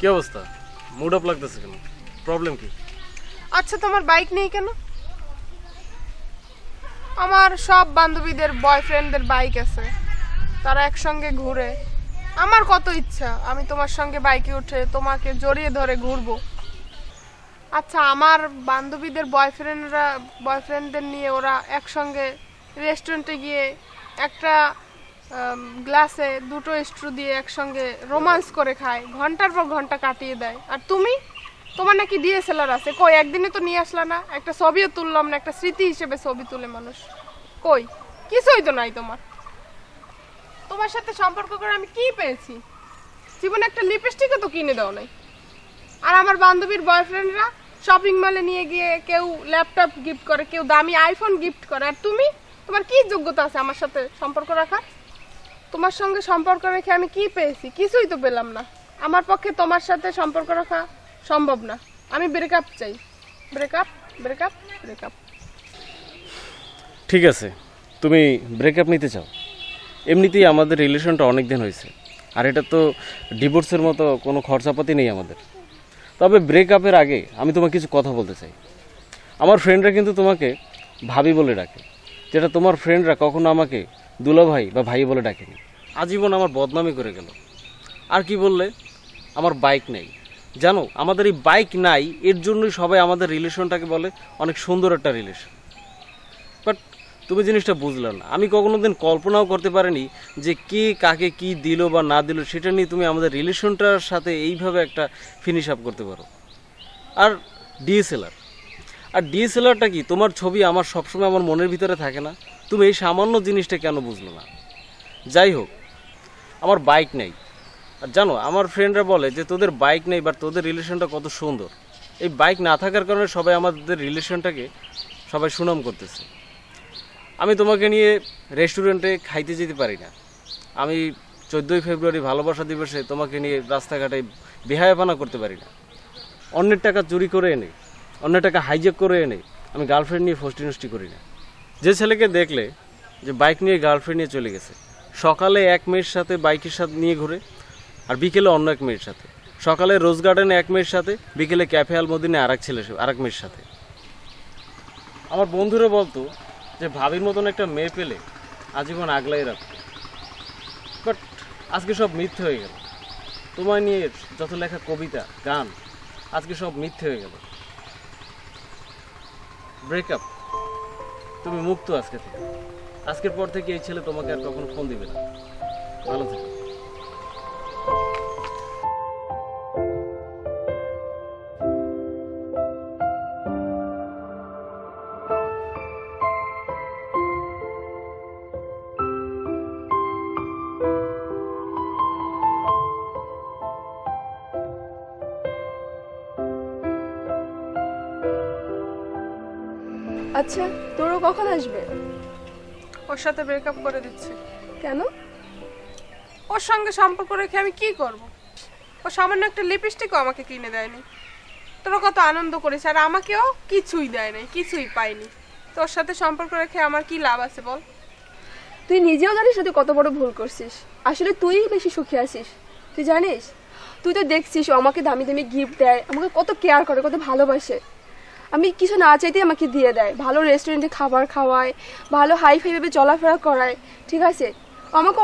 কি অবস্থা? Mood of লাগতেছে কেন? প্রবলেম কি? আচ্ছা তোমার বাইক নেই কেন? আমার সব বান্ধবীদের বয়ফ্রেন্ডদের বাইক আছে, তারা একসঙ্গে ঘুরে। আমার কত ইচ্ছা আমি তোমার সঙ্গে বাইকে উঠে তোমাকে জড়িয়ে ধরে ঘুরবো। আচ্ছা আমার বান্ধবীদের বয়ফ্রেন্ডদের নিয়ে ওরা একসঙ্গে রেস্টুরেন্টে গিয়ে একটা গ্লাসে দুটো স্ট্রু দিয়ে একসঙ্গে রোমান্স করে খায়, ঘন্টার পর ঘন্টা কাটিয়ে দেয়। আর তুমি, তোমার নাকি ডিএসএলআর আছে, কই একদিনে তো নিয়ে আসলা না, একটা ছবিও তুললাম না, একটা স্মৃতি হিসেবে ছবি তুলে মানুষ, কই কিছুই তো নাই তোমার। তোমার সাথে সম্পর্ক করে আমি কি পেয়েছি? জীবনে একটা লিপস্টিকও তো কিনে দাও নাই। আর আমার বান্ধবীর বয়ফ্রেন্ডরা শপিং মলে নিয়ে গিয়ে কেউ ল্যাপটপ গিফট করে, কেউ দামি আইফোন গিফট করে, আর তুমি, তোমার কি যোগ্যতা আছে আমার সাথে সম্পর্ক রাখার? তোমার সঙ্গে সম্পর্ক রেখে আমি কি পেয়েছি? কিছুই তো পেলাম না। আমার পক্ষে তোমার সাথে সম্পর্ক রাখা সম্ভব না। আমি ব্রেকআপ চাই। Breakup breakup breakup. ঠিক আছে, তুমি ব্রেকআপ নিতে চাও। এমনিতেই আমাদের রিলেশনটা অনেক দিন হয়েছে, আর এটা তো ডিভোর্সের মতো কোনো খরচাপাতি নেই আমাদের। তবে ব্রেকআপের আগে আমি তোমাকে কিছু কথা বলতে চাই। আমার ফ্রেন্ডরা কিন্তু তোমাকে ভাবি বলে ডাকে, যেটা তোমার ফ্রেন্ডরা কখনো আমাকে দুলা ভাই বা ভাই বলে ডাকেনি। আজীবন আমার বদনামি করে গেল। আর কি বললে? আমার বাইক নেই। জানো, আমাদের এই বাইক নাই, এর জন্যই সবাই আমাদের রিলেশনটাকে বলে অনেক সুন্দর একটা রিলেশন। বাট তুমি জিনিসটা বুঝলে না। আমি কখনো দিন কল্পনাও করতে পারিনি যে কে কাকে কি দিল বা না দিল সেটা নিয়ে তুমি আমাদের রিলেশনটার সাথে এইভাবে একটা ফিনিশ আপ করতে পারো। আর ডিএসএলআরটা কি? তোমার ছবি আমার সবসময় আমার মনের ভিতরে থাকে না? তুমি এই সামান্য জিনিসটা কেন বুঝলো না? যাই হোক, আমার বাইক নেই। আর জানো, আমার ফ্রেন্ডরা বলে যে তোদের বাইক নেই বাট তোদের রিলেশনটা কত সুন্দর। এই বাইক না থাকার কারণে সবাই আমাদের রিলেশনটাকে সবাই সুনাম করতেছে। আমি তোমাকে নিয়ে রেস্টুরেন্টে খাইতে যেতে পারি না। আমি 14ই ফেব্রুয়ারি ভালোবাসা দিবসে তোমাকে নিয়ে রাস্তাঘাটে বেহায়াপনা করতে পারি না। অন্যের টাকা চুরি করে এনে, অন্যের টাকা হাইজ্যাক করে এনে আমি গার্লফ্রেন্ড নিয়ে ফষ্টি নষ্টি করি না। যে ছেলেকে দেখলে যে বাইক নিয়ে গার্লফ্রেন্ড নিয়ে চলে গেছে, সকালে এক মেয়ের সাথে বাইকের সাথে নিয়ে ঘুরে, আর বিকেলে অন্য এক মেয়ের সাথে, সকালে রোজ গার্ডেনে এক মেয়ের সাথে, বিকেলে ক্যাফে আলমদিনে আরেক মেয়ের সাথে। আমার বন্ধুরা বলতো যে ভাবির মতন একটা মেয়ে পেলে আজীবন আগলাই রাখতো। বাট আজকে সব মিথ্যে হয়ে গেল। তোমায় নিয়ে যত লেখা কবিতা গান আজকে সব মিথ্যে হয়ে গেল। ব্রেকআপ, তুমি মুক্ত আজকে থেকে। আজকের পর থেকে এই ছেলে তোমাকে আর কখনো ফোন দিবে না। ভালো থেকো। আচ্ছা, তোরও কখন আসবে? ওর সাথে ব্রেকআপ করে দিচ্ছি। কেন? ওর সঙ্গে সম্পর্ক রেখে আমি কি করব? ও সামান্য একটা লিপস্টিকও আমাকে কিনে দেয়নি। তোরা কত আনন্দ করিস, আর আমাকেও কিছুই দেয় নাই, কিছুই পাইনি। তোর সাথে সম্পর্ক রেখে আমার কি লাভ আছে বল? তুই নিজেও জানিস তুই কত বড় ভুল করছিস। আসলে তুই বেশি সুখী আছিস। তুই জানিস, তুই তো দেখছিস ও আমাকে দামি দামি গিফট দেয়, আমাকে কত কেয়ার করে, কত ভালোবাসে। আমি কিছু না চাইতেই আমাকে দিয়ে দেয়, ভালো রেস্টুরেন্টে খাবার খাওয়ায়, ভালো হাই ফাইভাবে চলাফেরা করায়, ঠিক আছে। আমাকে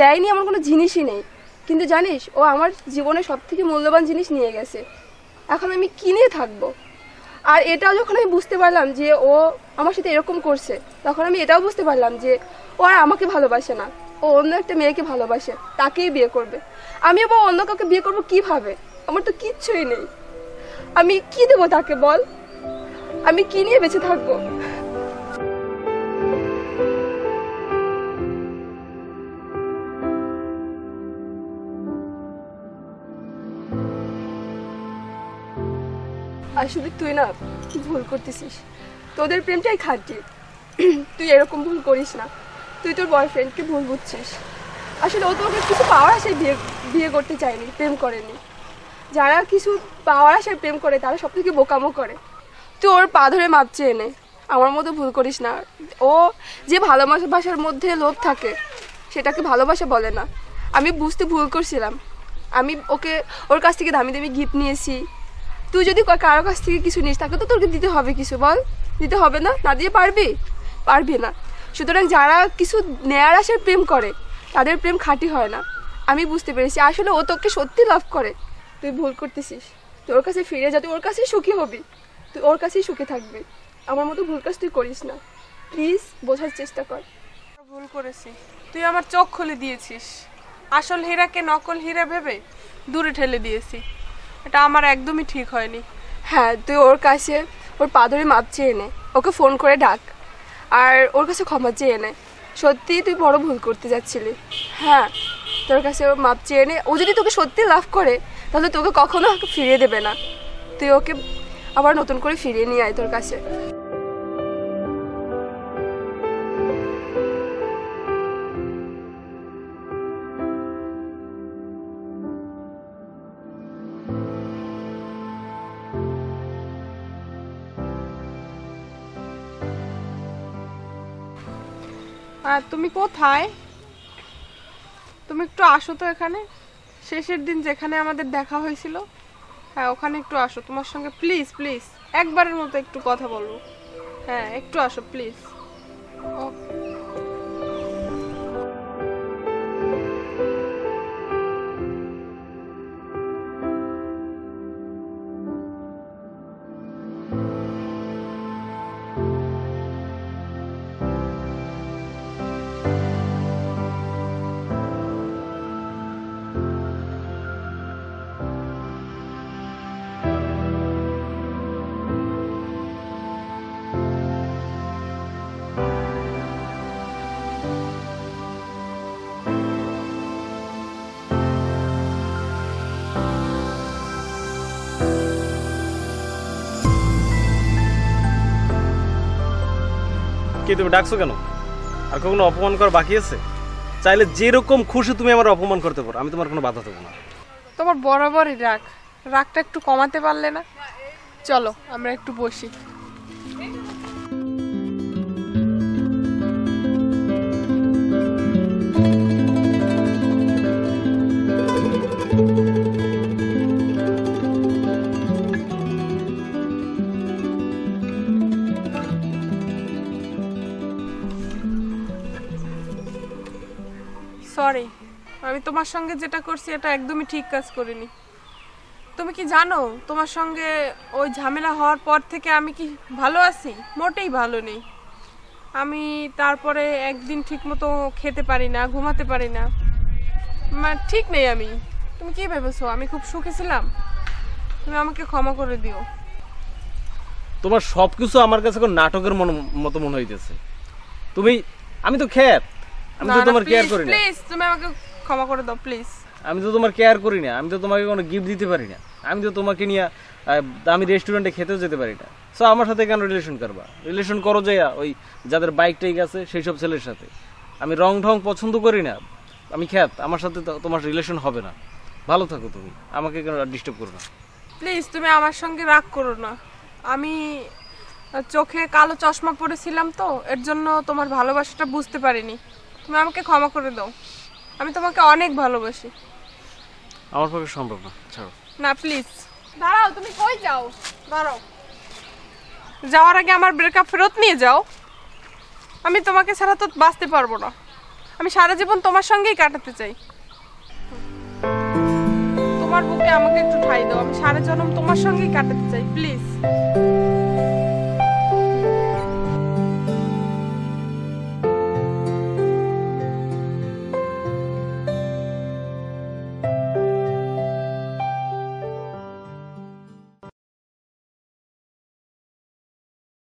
দেয়নি আমার কোনো জিনিসই নেই, কিন্তু জানিস ও আমার জীবনে সব থেকে মূল্যবান জিনিস নিয়ে গেছে। এখন আমি কি নিয়ে থাকবো? আর এটাও যখন আমি বুঝতে পারলাম যে ও আমার সাথে এরকম করছে, তখন আমি এটাও বুঝতে পারলাম যে ও আর আমাকে ভালোবাসে না, ও অন্য একটা মেয়েকে ভালোবাসে, তাকেই বিয়ে করবে। আমি আবার অন্য কাউকে বিয়ে করবো কিভাবে? আমার তো কিচ্ছুই নেই। আমি কি দেবো তাকে বল? আমি কি নিয়ে বেঁচে থাকবো? আসলে তুই না ভুল করতেছিস, তোদের প্রেমটাই খাঁটি। তুই এরকম ভুল করিস না, তুই তোর বয়ফ্রেন্ডকে ভুল বুঝছিস। আসলে ও তোকে কিছু পাওয়ার আশায় বিয়ে করতে চায়নি, প্রেম করেনি। যারা কিছু পাওয়ার আশায় প্রেম করে তারা সব থেকে বোকামো করে। তুই ওর পা ধরে মাপ চেয়ে নে, আমার মতো ভুল করিস না। ও যে ভালোবাসার মধ্যে লোভ থাকে সেটাকে ভালোবাসা বলে না। আমি বুঝতে ভুল করছিলাম, আমি ওর কাছ থেকে দামি দামি গিফট নিয়েছি। তুই যদি কারো কাছ থেকে কিছু নিস তাকে তো তোকে দিতে হবে কিছু, বল? দিতে হবে না? না দিয়ে পারবি না। সুতরাং যারা কিছু নেয়ার আশায় প্রেম করে তাদের প্রেম খাঁটি হয় না। আমি বুঝতে পেরেছি আসলে ও তোকে সত্যি লাভ করে। তুই ভুল করতেছিস, তোর কাছে ফিরে যা, তুই ওর কাছেই সুখী হবি, তুই ওর কাছেই সুখী থাকবি। আমার মতো ভুল কাজ তুই করিস না, প্লিজ বোঝার চেষ্টা কর। ভুল করেছি, তুই আমার চোখ খুলে দিয়েছিস। আসল হীরাকে নকল হীরা ভেবে দূরে ঠেলে দিয়েছি, এটা আমার একদমই ঠিক হয়নি। হ্যাঁ, তুই ওর কাছে ওর পা ধরে মাপ চেয়ে নে, ওকে ফোন করে ডাক, আর ওর কাছে ক্ষমা চেয়ে নে। সত্যিই তুই বড় ভুল করতে যাচ্ছিলি। হ্যাঁ, তোর কাছে ও মাপ চেয়ে নে। ও যদি তোকে সত্যি লাভ করে তাহলে তোকে কখনো ফিরিয়ে দেবে না। তুই ওকে আবার নতুন করে ফিরিয়ে নিয়ে আয় তোর কাছে। আর তুমি কোথায়? তুমি একটু আসো তো এখানে, শেষের দিন যেখানে আমাদের দেখা হয়েছিল, হ্যাঁ ওখানে একটু আসো। তোমার সঙ্গে প্লিজ প্লিজ একবারের মতো একটু কথা বলবো। হ্যাঁ একটু আসো প্লিজ। ওকে। কি তুমি ডাকছো কেন? আর কখনো অপমান করা বাকি আছে? চাইলে যেরকম খুশি তুমি আমার অপমান করতে পারো, আমি তোমার কোনো বাধা দেবো না। তোমার বরাবরই রাগটা একটু কমাতে পারলে না? চলো আমরা একটু বসি। সরি, আমি তোমার সঙ্গে যেটা করছি এটা একদমই ঠিক কাজ করিনি। তুমি কি জানো তোমার সঙ্গে ওই ঝামেলা হওয়ার পর থেকে আমি কি ভালো আছি? মোটেই ভালো নেই। আমি তারপরে একদিন ঠিকমতো খেতে পারি না, ঘুমাতে পারি না, মানে ঠিক নেই আমি। তুমি কি ভেবেছো আমি খুব সুখী ছিলাম? তুমি আমাকে ক্ষমা করে দিও। তোমার সবকিছু আমার কাছে কোন নাটকের মতো মনে হইতেছে। আমি তো খেত, আমি তো তোমার কেয়ার করি না। প্লিজ তুমি আমাকে ক্ষমা করে দাও প্লিজ। আমি তো তোমার কেয়ার করি না, আমি তো তোমাকে কোনো গিফট দিতে পারি না, আমি তো তোমাকে নিয়ে আমি রেস্টুরেন্টে খেতেও যেতে পারি না। সো আমার সাথে কেন রিলেশন করবা? রিলেশন করো যে ওই যাদের বাইক টাইক আছে সেই সব ছেলের সাথে। আমি রং ঢং পছন্দ করি না, আমি খ্যাত, আমার সাথে তোমার রিলেশন হবে না। ভালো থাকো তুমি, আমাকে কেন ডিস্টার্ব করো না। প্লিজ তুমি আমার সঙ্গে রাগ করো না। আমি চোখে কালো চশমা পরেছিলাম তো, এর জন্য তোমার ভালোবাসাটা বুঝতে পারিনি। তুমি আমাকে ক্ষমা করে দাও, আমি তোমাকে অনেক ভালোবাসি। আমার পক্ষে সম্ভব না, ছাড়ো। না প্লিজ দাঁড়াও, তুমি কই যাও? দাঁড়াও, যাওয়ার আগে আমার ব্রেকআপ ফেরত নিয়ে যাও। আমি তোমাকে ছাড়া তো বাঁচতে পারবো না, আমি সারা জীবন তোমার সঙ্গেই কাটাতে চাই। তোমার বুকে আমাকে একটু ঠাঁই দাও, আমি সারা জন্ম তোমার সঙ্গেই কাটাতে চাই, প্লিজ।